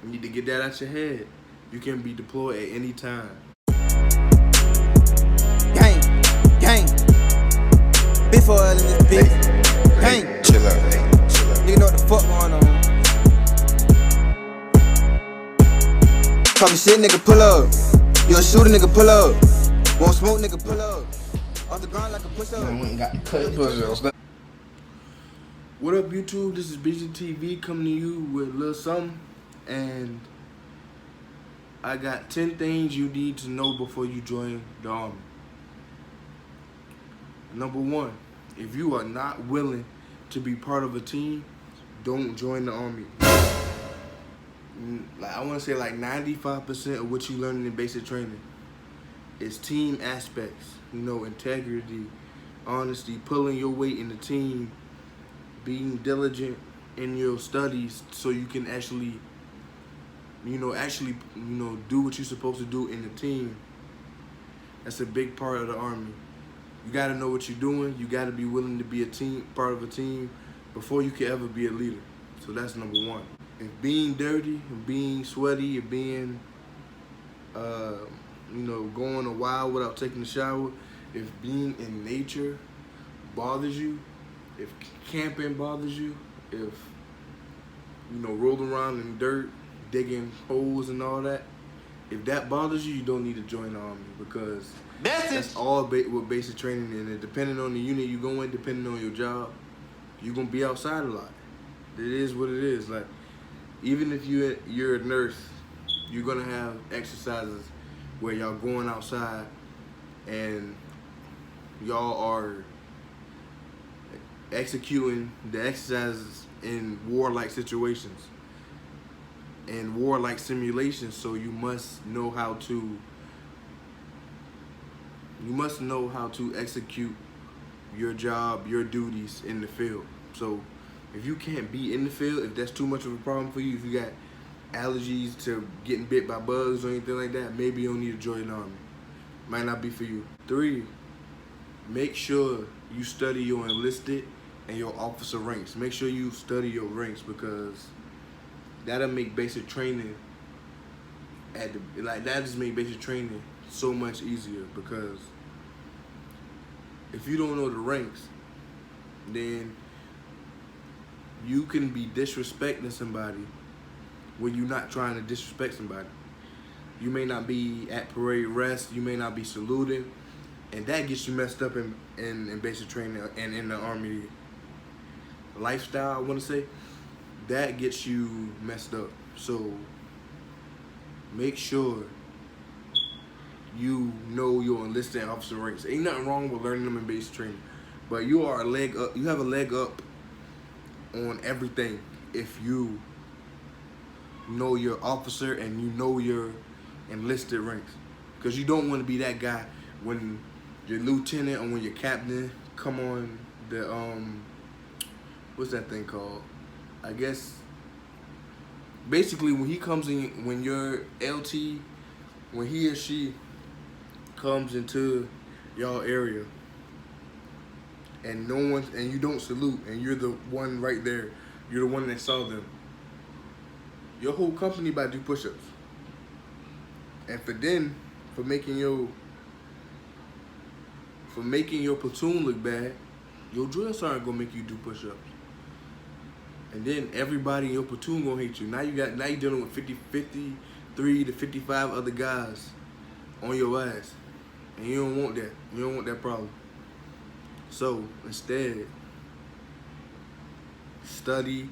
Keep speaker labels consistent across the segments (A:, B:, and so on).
A: You need to get that out your head. You can be deployed at any time.
B: Gang, gang. Before in this bitch. Gang.
C: Chill out, chill out.
B: Nigga know what the fuck going on. Talking shit, nigga, pull up. You a shooter, nigga, pull up. Want smoke, nigga, pull up. Off the ground like a push up.
C: I went and got the cut push-ups.
A: What up, YouTube? This is BGTV coming to you with a little something, and I got 10 things you need to know before you join the Army. Number 1, if you are not willing to be part of a team, don't join the Army. Like, I want to say like 95% of what you learn in basic training is team aspects. You know, integrity, honesty, pulling your weight in the team, being diligent in your studies so you can actually do what you're supposed to do in the team. That's a big part of the Army. You got to know what you're doing. You got to be willing to be part of a team before you can ever be a leader. So that's number 1. If being dirty, and being sweaty, and being going a while without taking a shower, if being in nature bothers you, if camping bothers you, if rolling around in dirt, digging holes and all that, if that bothers you, you don't need to join the Army, because that's all what basic training is. And depending on the unit you go in, depending on your job, you're gonna be outside a lot. It is what it is. Like, even if you're a nurse, you're gonna have exercises where y'all going outside and y'all are executing the exercises in warlike situations and warlike simulations. So you must know how to execute your job, your duties in the field. So if you can't be in the field, if that's too much of a problem for you, if you got allergies to getting bit by bugs or anything like that, maybe you don't need to join the Army. Might not be for you. 3, make sure you study your enlisted and your officer ranks. Make sure you study your ranks, because that'll make basic training that just make basic training so much easier. Because if you don't know the ranks, then you can be disrespecting somebody when you're not trying to disrespect somebody. You may not be at parade rest, you may not be saluting, and that gets you messed up in basic training and in the Army lifestyle, I want to say. That gets you messed up. So make sure you know your enlisted and officer ranks. Ain't nothing wrong with learning them in basic training, but you have a leg up on everything if you know your officer and you know your enlisted ranks. Because you don't want to be that guy when your lieutenant or when your captain come on the what's that thing called? I guess basically when he comes in, when your LT, when he or she comes into y'all area and you don't salute, and you're the one right there, you're the one that saw them, your whole company about to do push-ups. And for making your platoon look bad, your drill sergeant gonna make you do push-ups. And then everybody in your platoon gonna hate you. Now you're dealing with 53 to 55 other guys on your ass. And you don't want that. You don't want that problem. So instead, study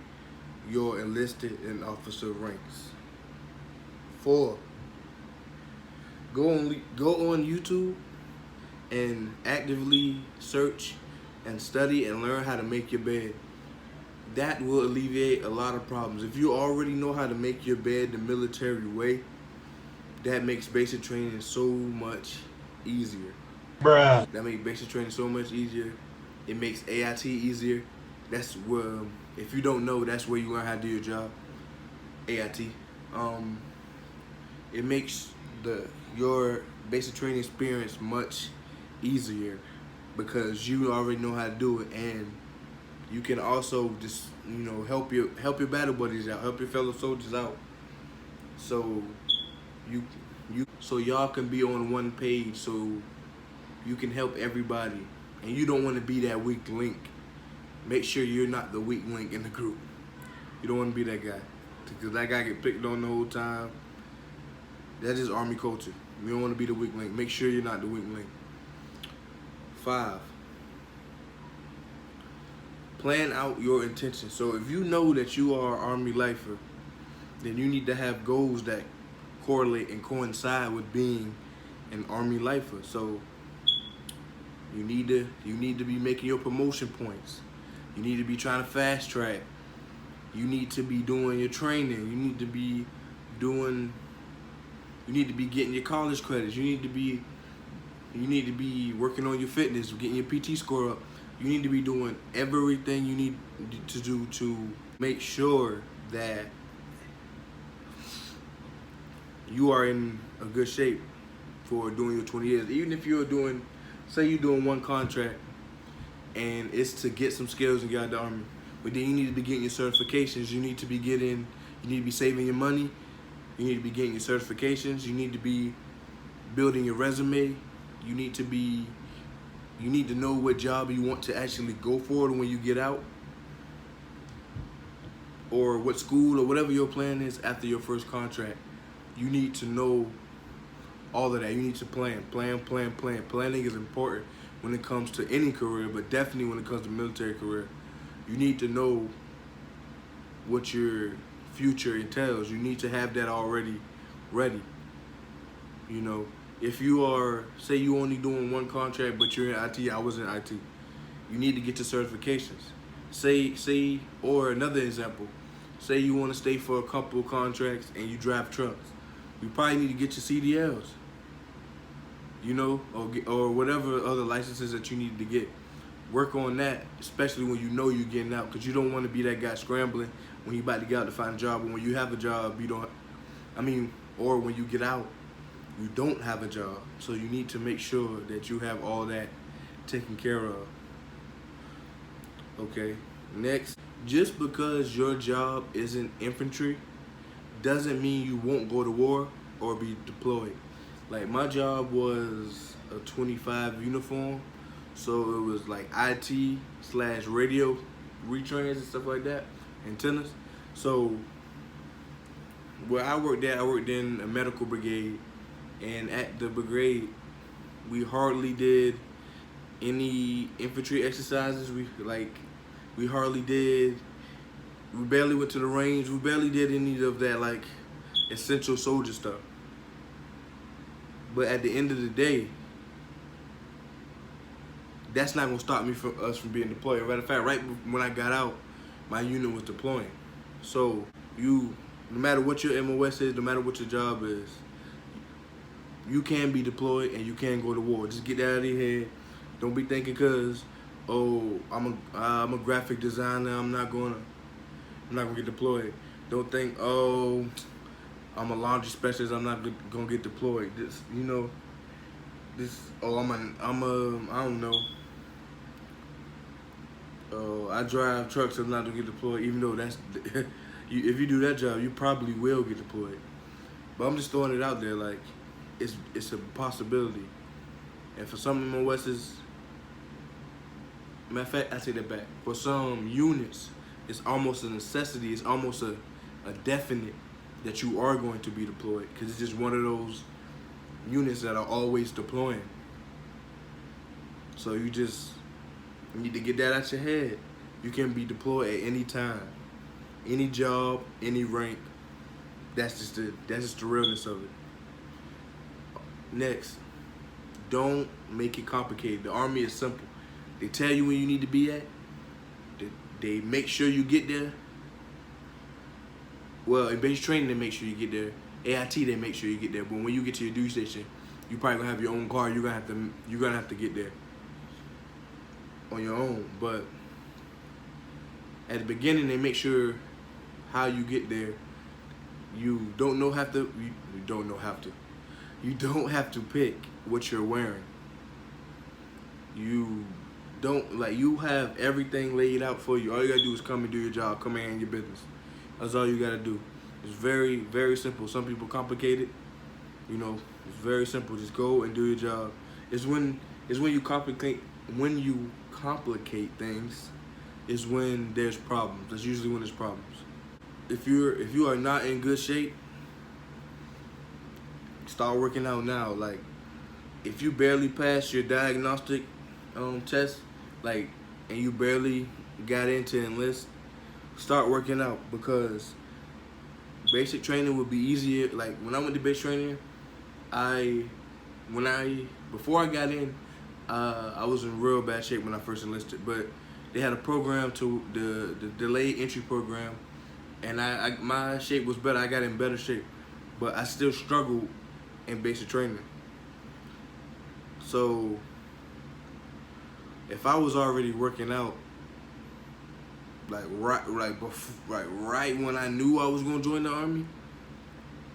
A: your enlisted and officer ranks. 4, go on YouTube and actively search and study and learn how to make your bed. That will alleviate a lot of problems. If you already know how to make your bed the military way, that makes basic training so much easier.
D: Bruh.
A: That makes basic training so much easier. It makes AIT easier. That's where, if you don't know, that's where you learn how to do your job. AIT. It makes your basic training experience much easier because you already know how to do it, and you can also just help your battle buddies out, help your fellow soldiers out so so y'all can be on one page, so you can help everybody, and you don't want to be that weak link. Make sure you're not the weak link in the group. You don't want to be that guy, because that guy get picked on the whole time. That's just Army culture. You don't want to be the weak link. Make sure you're not the weak link. 5, plan out your intentions. So if you know that you are an Army lifer, then you need to have goals that correlate and coincide with being an Army lifer. So you need to be making your promotion points. You need to be trying to fast track. You need to be doing your training. You need to be getting your college credits. You need to be working on your fitness, getting your PT score up. You need to be doing everything you need to do to make sure that you are in a good shape for doing your 20 years. Even if you're doing, say you're doing one contract and it's to get some skills and get out of the Army, but then you need to be getting your certifications. You need to be saving your money. You need to be getting your certifications. You need to be building your resume. You need to know what job you want to actually go for when you get out, or what school or whatever your plan is after your first contract. You need to know all of that. You need to plan. Planning is important when it comes to any career, but definitely when it comes to military career. You need to know what your future entails. You need to have that already ready. You know, if you are, say you only doing one contract, but you're in IT, I was in IT, you need to get your certifications. Say, or another example, say you want to stay for a couple of contracts and you drive trucks. You probably need to get your CDLs, you know, or whatever other licenses that you need to get. Work on that, especially when you know you're getting out, because you don't want to be that guy scrambling when you're about to get out to find a job, or when you have a job, or when you get out, you don't have a job. So you need to make sure that you have all that taken care of. Okay, next, just because your job isn't infantry doesn't mean you won't go to war or be deployed. Like, my job was a 25 uniform, so it was like IT/radio retrains and stuff like that, antennas. So where I worked in a medical brigade, and at the brigade, we hardly did any infantry exercises. We barely went to the range. We barely did any of that, like, essential soldier stuff. But at the end of the day, that's not gonna stop us from being deployed. Matter of fact, right when I got out, my unit was deploying. So no matter what your MOS is, no matter what your job is, you can be deployed and you can go to war. Just get that out of your head. Don't be thinking because, oh, I'm a graphic designer, I'm not gonna get deployed. Don't think, oh, I'm a laundry specialist, I'm not gonna get deployed. I don't know. I drive trucks, I'm not gonna get deployed. Even though that's, if you do that job, you probably will get deployed. But I'm just throwing it out there, like, it's a possibility. And for some MOSs, matter of fact, I take that back. For some units, it's almost a necessity. It's almost a definite that you are going to be deployed, because it's just one of those units that are always deploying. So you need to get that out your head. You can be deployed at any time, any job, any rank. That's just the realness of it. Next, don't make it complicated. The Army is simple. They tell you when you need to be at. They make sure you get there. Well, in basic training, they make sure you get there. AIT, they make sure you get there. But when you get to your duty station, you probably gonna have your own car. You're gonna have to get there on your own. But at the beginning, they make sure how you get there. You don't have to pick what you're wearing. You have everything laid out for you. All you gotta do is come and do your job. Come and handle your business. That's all you gotta do. It's very, very simple. Some people complicate it. You know, it's very simple. Just go and do your job. It's when you complicate things is when there's problems. That's usually when there's problems. If you are not in good shape, start working out now. Like if you barely passed your diagnostic test, like, and you barely got into enlist, start working out, because basic training would be easier. Like when I went to basic training, before I got in, I was in real bad shape when I first enlisted. But they had a program to the delayed entry program, and my shape was better. I got in better shape, but I still struggled in basic training. So if I was already working out, right when I knew I was gonna join the Army,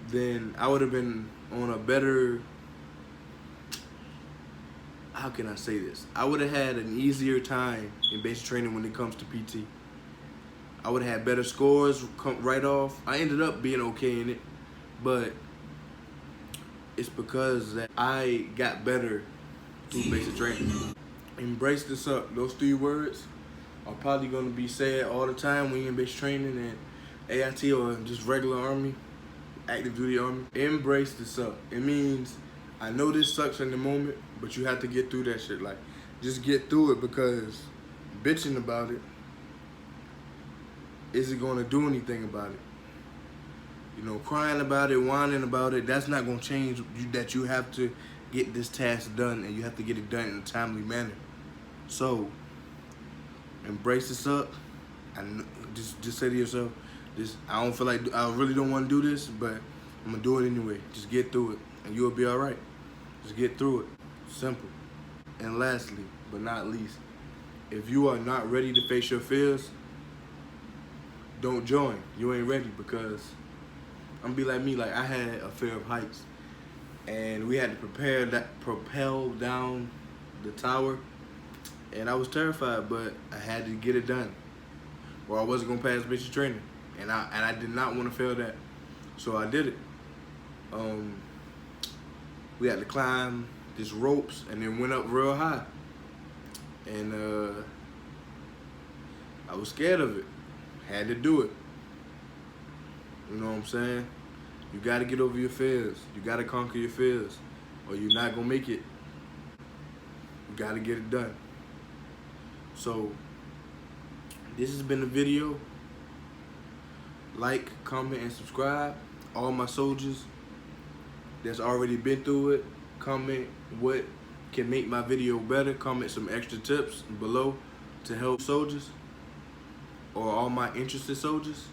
A: then I would have been on a better, how can I say this? I would have had an easier time in basic training when it comes to PT. I would have had better scores come right off. I ended up being okay in it, but it's because that I got better through basic training. Embrace this up. Those 3 words are probably going to be said all the time when you're in basic training and AIT or just regular Army, active duty Army. Embrace this up. It means, I know this sucks in the moment, but you have to get through that shit. Like, just get through it, because bitching about it isn't going to do anything about it. You know, crying about it, whining about it, that's not going to change that you have to get this task done, and you have to get it done in a timely manner. So, embrace this up, and just say to yourself, I don't feel like, I really don't want to do this, but I'm going to do it anyway. Just get through it, and you'll be all right. Just get through it. Simple. And lastly, but not least, if you are not ready to face your fears, don't join. You ain't ready, because I'm gonna be like me. Like, I had a fear of heights, and we had to propel down the tower, and I was terrified, but I had to get it done, or I wasn't gonna pass basic training, and I did not want to fail that, so I did it. We had to climb these ropes, and then went up real high, and I was scared of it. Had to do it. You know what I'm saying? You gotta get over your fears. You gotta conquer your fears, or you're not gonna make it. You gotta get it done. So, this has been the video. Like, comment, and subscribe. All my soldiers that's already been through it, comment what can make my video better. Comment some extra tips below to help soldiers, or all my interested soldiers.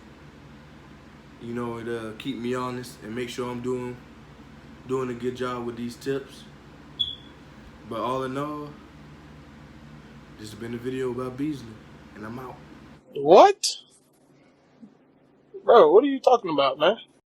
A: You know, it'll keep me honest and make sure I'm doing a good job with these tips. But all in all, this has been a video about Beasley, and I'm out.
D: What? Bro, what are you talking about, man?